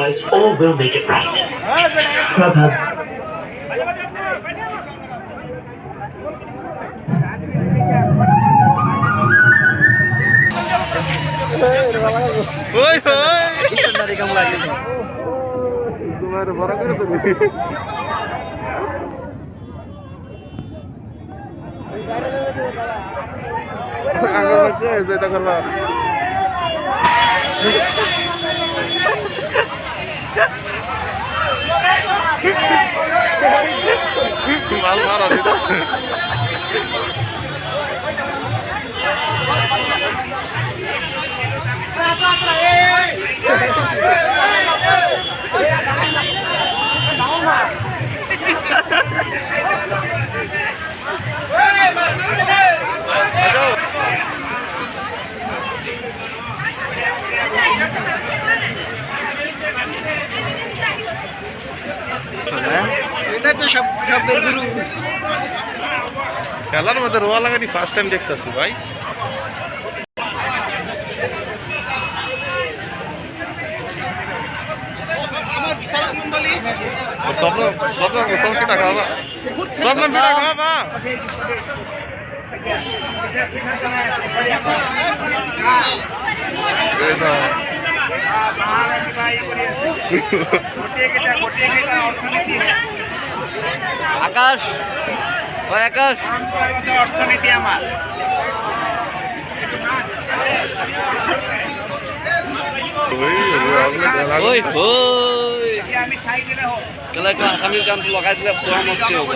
guys all will make it right. Prabhat. Oi, dari kamu lagi. Gimana barang itu tuh? Agak aja saya tak kenal. Mal marah itu. এটা তো সবের গুরু খেলার মধ্যে রোয়া লাগানি first time দেখতেছি ভাই। স্বপ্ন পিঠা খাওয়া স্বপ্ন পিঠা খাওয়া আকাশ ওই আকাশ অর্থনীতি আমার ওই ওই তাহলে একটু আসামির গান লগাই দিলে পুরা মস্তি হবে।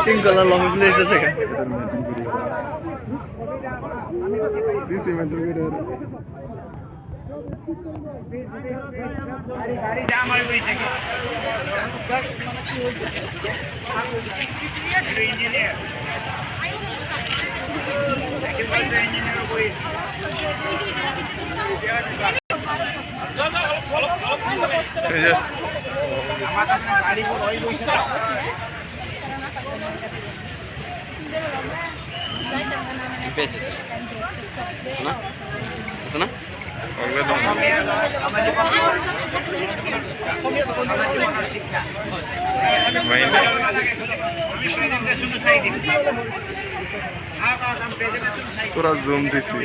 সিঙ্গলা লং প্লেস আছে না পুরা জুম দিছি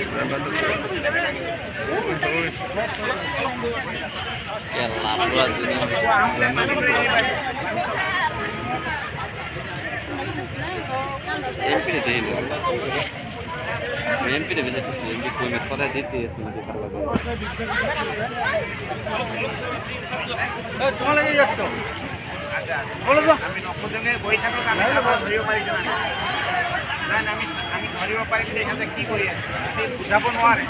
এমপি রে বেজাইতেছি এমপি কই কথা দিতে আছে নাকি ভালো লাগে তোমার লাগে যাচ্ছ আচ্ছা বলো তো আমি নকজনে বই থাকো আমি ধরিও পারি না না আমি ধরিও পারি যে এখানে কি করি আছে বুঝাবো নোয়ারে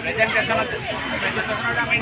প্রেজেন্টেশন আছে প্রেজেন্টেশনটা আমি